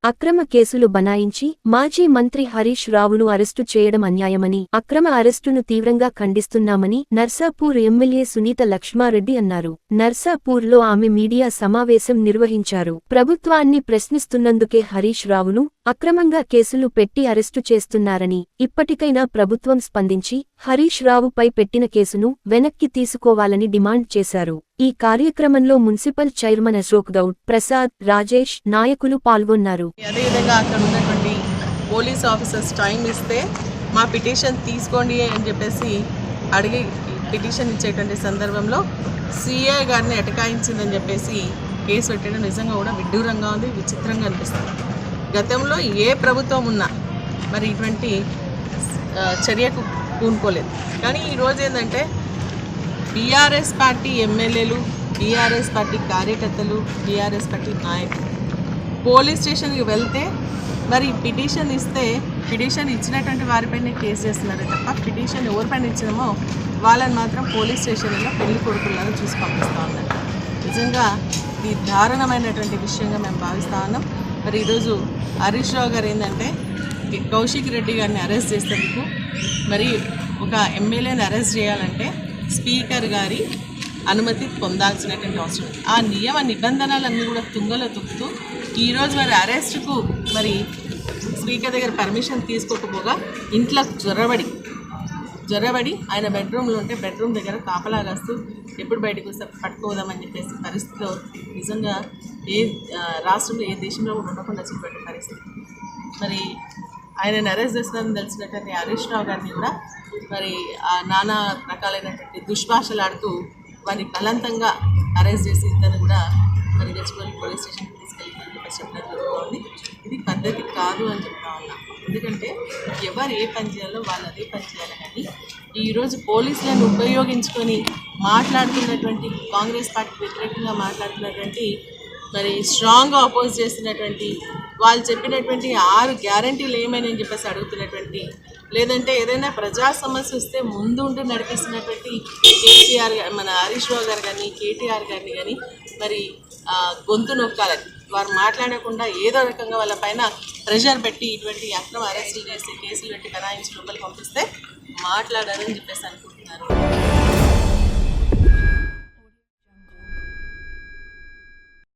అక్రమ కేసులు బనాయించి మాజీ మంత్రి హరీష్ రావును అరెస్టు చేయడం అన్యాయమని, అక్రమ అరెస్టును తీవ్రంగా ఖండిస్తున్నామని నర్సాపూర్ ఎమ్మెల్యే సునీత లక్ష్మారెడ్డి అన్నారు. నర్సాపూర్లో ఆమె మీడియా సమావేశం నిర్వహించారు. ప్రభుత్వాన్ని ప్రశ్నిస్తున్నందుకే హరీష్ రావును అక్రమంగా కేసులు పెట్టి అరెస్టు చేస్తున్నారని, ఇప్పటికైనా ప్రభుత్వం స్పందించి హరీష్ రావుపై పెట్టిన కేసును వెనక్కి తీసుకోవాలని డిమాండ్ చేశారు. ఈ కార్యక్రమంలో మున్సిపల్ చైర్మన్ అశోక్ గౌడ్, ప్రసాద్, రాజేష్ నాయకులు పాల్గొన్నారు. అదేవిధంగా అక్కడ ఉన్నటువంటి పోలీస్ ఆఫీసర్స్ టైం ఇస్తే మా పిటిషన్ తీసుకోండి అని చెప్పేసి అడిగి పిటిషన్ ఇచ్చేటువంటి సందర్భంలో సిఐ గారిని అటకాయించిందని చెప్పేసి కేసు పెట్టడం నిజంగా కూడా విడ్డూరంగా ఉంది, విచిత్రంగా అనిపిస్తుంది. గతంలో ఏ ప్రభుత్వం ఉన్నా మరి ఇటువంటి చర్యకు పూనుకోలేదు. కానీ ఈరోజు ఏంటంటే బీఆర్ఎస్ పార్టీ ఎమ్మెల్యేలు, బీఆర్ఎస్ పార్టీ కార్యకర్తలు, బీఆర్ఎస్ పార్టీ నాయకులు పోలీస్ స్టేషన్కి వెళ్తే మరి పిటిషన్ ఇస్తే పిటిషన్ ఇచ్చినటువంటి వారిపైనే కేసు చేస్తున్నారే తప్ప పిటిషన్ ఎవరిపైన ఇచ్చినామో వాళ్ళని మాత్రం పోలీస్ స్టేషన్లో పెళ్లి కొడుకులను చూసి పంపిస్తూ ఉన్నారు. నిజంగా ఇది దారుణమైనటువంటి విషయంగా మేము భావిస్తూ ఉన్నాం. మరి ఈరోజు హరీష్ రావు గారు ఏంటంటే కౌశిక్ రెడ్డి గారిని అరెస్ట్ చేసేందుకు మరి ఒక ఎమ్మెల్యేని అరెస్ట్ చేయాలంటే స్పీకర్ గారి అనుమతి పొందాల్సినటువంటి అవసరం. ఆ నియమ నిబంధనలన్నీ కూడా తుంగలో తొక్కుతూ ఈరోజు మరి అరెస్టుకు మరి స్పీకర్ దగ్గర పర్మిషన్ తీసుకోకపోగా ఇంట్లో జ్వరబడి ఆయన బెడ్రూమ్లో ఉంటే బెడ్రూమ్ దగ్గర కాపలాగాస్తూ ఎప్పుడు బయటకు వస్తే పట్టుకోదామని చెప్పేసి పరిస్థితిలో నిజంగా ఏ రాష్ట్రంలో ఏ దేశంలో కూడా ఉండకుండా చెప్పే పరిస్థితి. మరి ఆయనను అరెస్ట్ చేస్తున్నారని తెలిసినటువంటి హరీష్ రావు గారిని కూడా మరి నానా రకాలైనటువంటి దుష్భాషలాడుతూ వారిని బలవంతంగా అరెస్ట్ చేసి ఇద్దరు కూడా మరి గచ్చిబౌలి పోలీస్ స్టేషన్కి తీసుకెళ్ళి చెప్పడం జరుగుతుంది. ఇది పద్ధతి కాదు అని చెప్తా ఉన్నా. ఎందుకంటే ఎవరు ఏ పని చేయాలో వాళ్ళు అదే పని చేయాలి. కానీ ఈరోజు పోలీసులను ఉపయోగించుకొని మాట్లాడుతున్నటువంటి కాంగ్రెస్ పార్టీ వ్యతిరేకంగా మాట్లాడుతున్నటువంటి మరి స్ట్రాంగ్గా అపోజ్ చేస్తున్నటువంటి వాళ్ళు చెప్పినటువంటి 6 గ్యారంటీలు ఏమైనా చెప్పేసి అడుగుతున్నటువంటి, లేదంటే ఏదైనా ప్రజా సమస్య వస్తే ముందు ఉంటూ నడిపిస్తున్నటువంటి కేసీఆర్ మన హరీష్ రావు గారు కానీ కేటీఆర్ గారిని కానీ మరి గొంతు నొక్కాలని వారు మాట్లాడకుండా ఏదో రకంగా వాళ్ళ పైన ప్రెషర్ పెట్టి ఇటువంటి అక్రమ అరెస్టులు చేసి కేసులు పెట్టి బనాయించి లోపలికి పంపిస్తే మాట్లాడారని చెప్పేసి అనుకుంటున్నారు.